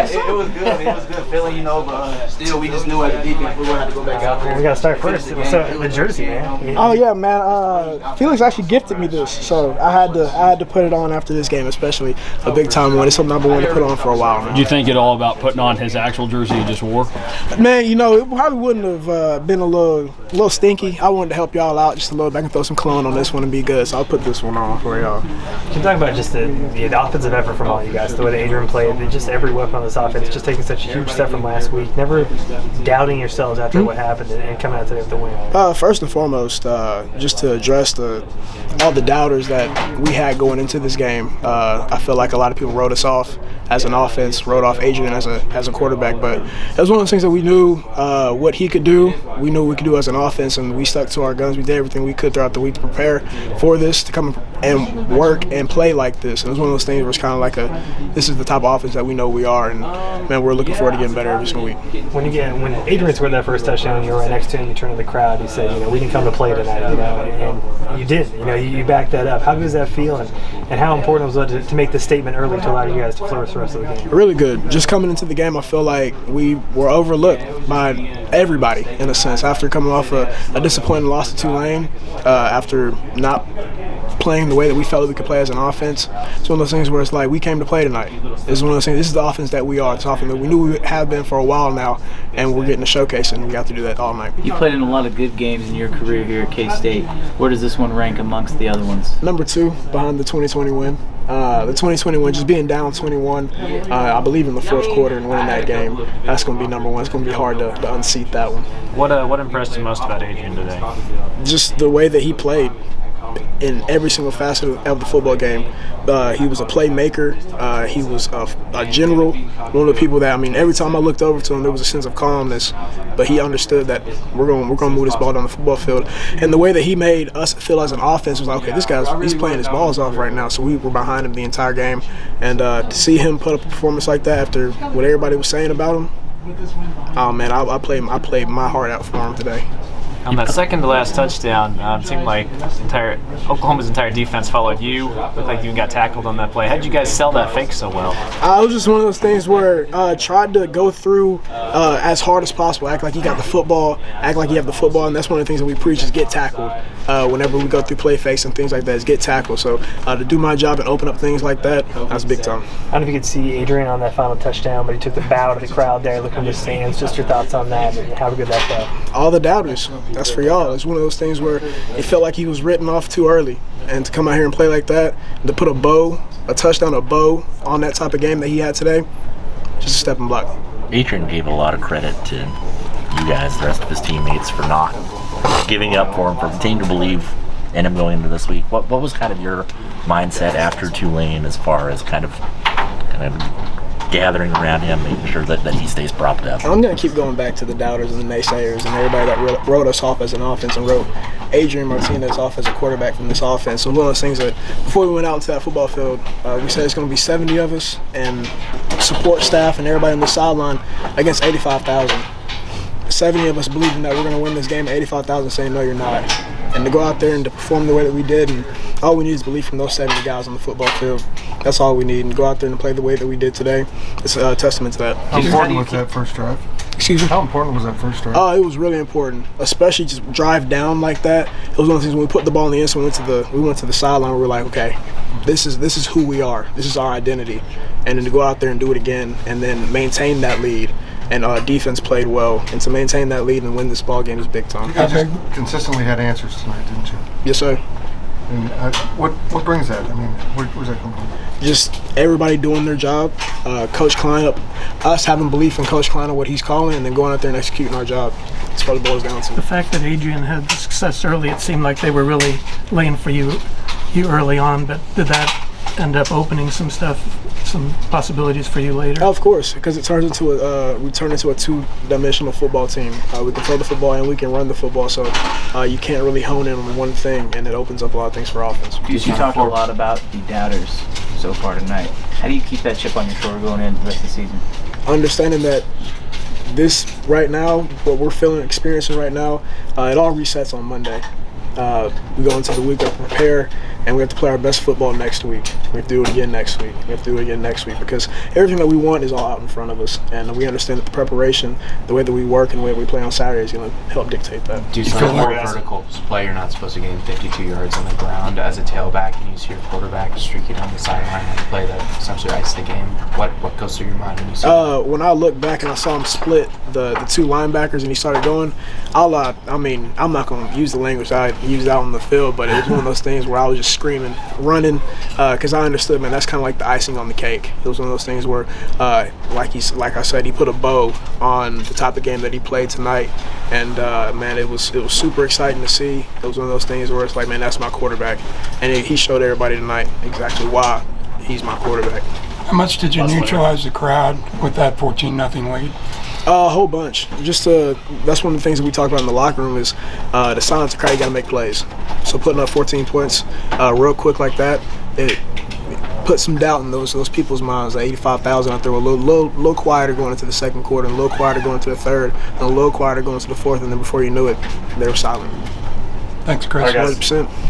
It was good. It was a good feeling, but still, we just knew as a defense we were going to have to go back out there. We got to start first. So the jersey, man. Oh yeah, man. Felix actually gifted me this, so I had to put it on after this game, especially a big time one. It's something I've been wanting to put on for a while now. Do you think at all about putting on his actual jersey he just wore? Man, it probably wouldn't have been a little stinky. I wanted to help y'all out just a little bit. I can throw some cologne on this one and be good, so I'll put this one on for y'all. Can you talk about just the offensive effort from all you guys, the way that Adrian played, just every weapon on this offense, just taking such a huge step from last week, never doubting yourselves after what happened and coming out today with the win? First and foremost, just to address all the doubters that we had going into this game. I feel like a lot of people wrote us off as an offense, wrote off Adrian as a quarterback, but it was one of those things that we knew what he could do. We knew what we could do as an offense, and we stuck to our guns. We did everything we could throughout the week to prepare for this, to come and work and play like this. And it was one of those things where it's kind of like this is the type of offense that we know we are, and man, we're looking forward to getting better every single week. When Adrian scored that first touchdown, you were right next to him, you turned to the crowd, you said, we didn't come to play tonight, and you did. You backed that up. How good does that feel, and how important was it to make this statement early to allow you guys to flourish the rest of the game? Really good. Just coming into the game, I feel like we were overlooked by everybody in a sense. After coming off a disappointing loss to Tulane, after not playing the way that we felt that we could play as an offense, it's one of those things where it's like we came to play tonight. It's one of those things. This is the offense that we are. It's often that we knew we have been for a while now, and we're getting a showcase, and we got to do that all night. You played in a lot of good games in your career here at K-State. Where does this one rank amongst the other ones? Number 2 behind the 2020 win. The 2020 win, just being down 21, I believe in the fourth quarter and winning that game, that's going to be number 1. It's going to be hard to unseat that one. What impressed you most about Adrian today? Just the way that he played in every single facet of the football game. He was a playmaker. He was a general. One of the people that, every time I looked over to him, there was a sense of calmness. But he understood that we're going to move this ball down the football field. And the way that he made us feel as an offense was like, okay, this guy's he's playing his balls off right now. So we were behind him the entire game. And to see him put up a performance like that after what everybody was saying about him, oh man, I played my heart out for him today. On that second to last touchdown, it seemed like Oklahoma's entire defense followed you. Looked like you got tackled on that play. How did you guys sell that fake so well? It was just one of those things where I tried to go through as hard as possible, act like you got the football, act like you have the football, and that's one of the things that we preach is get tackled. Whenever we go through play fakes and things like that, is get tackled. So to do my job and open up things like that, that's big time. I don't know if you could see Adrian on that final touchdown, but he took the bow to the crowd there, looking in the stands. Just your thoughts on that and how good that felt? All the doubters. That's for y'all. It's one of those things where it felt like he was written off too early. And to come out here and play like that, and to put a touchdown, a bow on that type of game that he had today, just a step and block. Adrian gave a lot of credit to you guys, the rest of his teammates, for not giving up for him, for continuing to believe in him going into this week. What was kind of your mindset after Tulane as far as kind of gathering around him, making sure that he stays propped up? I'm going to keep going back to the doubters and the naysayers and everybody that wrote us off as an offense and wrote Adrian Martinez off as a quarterback from this offense. So one of those things that before we went out into that football field, we said it's going to be 70 of us and support staff and everybody on the sideline against 85,000. 70 of us believing that we're going to win this game, 85,000 saying no, you're not. And to go out there and to perform the way that we did, and all we need is belief from those 70 guys on the football field. That's all we need. And go out there and play the way that we did today. It's a testament to that. How important was that first drive? Excuse me? How important was that first drive? It was really important, especially just drive down like that. It was one of the things when we put the ball in the end, so we went to the sideline, we were like, okay, this is who we are. This is our identity. And then to go out there and do it again and then maintain that lead. And our defense played well, and to maintain that lead and win this ball game is big time. You just consistently had answers tonight, didn't you? Yes, sir. And what brings that? Where's that coming from? Just everybody doing their job. Coach Klein, us having belief in Coach Klein and what he's calling, and then going out there and executing our job. That's what it boils down to. The fact that Adrian had the success early, it seemed like they were really laying for you early on, but did that end up opening some possibilities for you later? Of course, because it turns into we turn into a two-dimensional football team. We can throw the football and we can run the football, so you can't really hone in on one thing, and it opens up a lot of things for offense. You talked a lot about the doubters so far tonight. How do you keep that chip on your shoulder going into the rest of the season? Understanding that this right now, what we're experiencing right now, it all resets on Monday. We go into the week of prepare, and we have to play our best football next week. We have to do it again next week. We have to do it again next week because everything that we want is all out in front of us, and we understand that the preparation, the way that we work, and the way that we play on Saturday is going to help dictate that. Do some more vertical play. You're not supposed to gain 52 yards on the ground as a tailback, and you see your quarterback streak it on the sideline and play that essentially ice the game. What goes through your mind when you see that? When I look back and I saw him split the two linebackers and he started going, I'm not going to use the language I used out on the field, but it was one of those things where I was just screaming, running, because I understood, man, that's kind of like the icing on the cake. It was one of those things where, like I said, he put a bow on the type of game that he played tonight, and man, it was super exciting to see. It was one of those things where it's like, man, that's my quarterback, and he showed everybody tonight exactly why he's my quarterback. How much did you neutralize the crowd with that 14-0 lead? A whole bunch. Just that's one of the things that we talk about in the locker room is the silence the crowd. You got to make plays. So putting up 14 points real quick like that, it put some doubt in those people's minds. 85,000 out there were a little quieter going into the second quarter, and a little quieter going into the third, and a little quieter going into the fourth, and then before you knew it, they were silent. Thanks, Chris. 100%.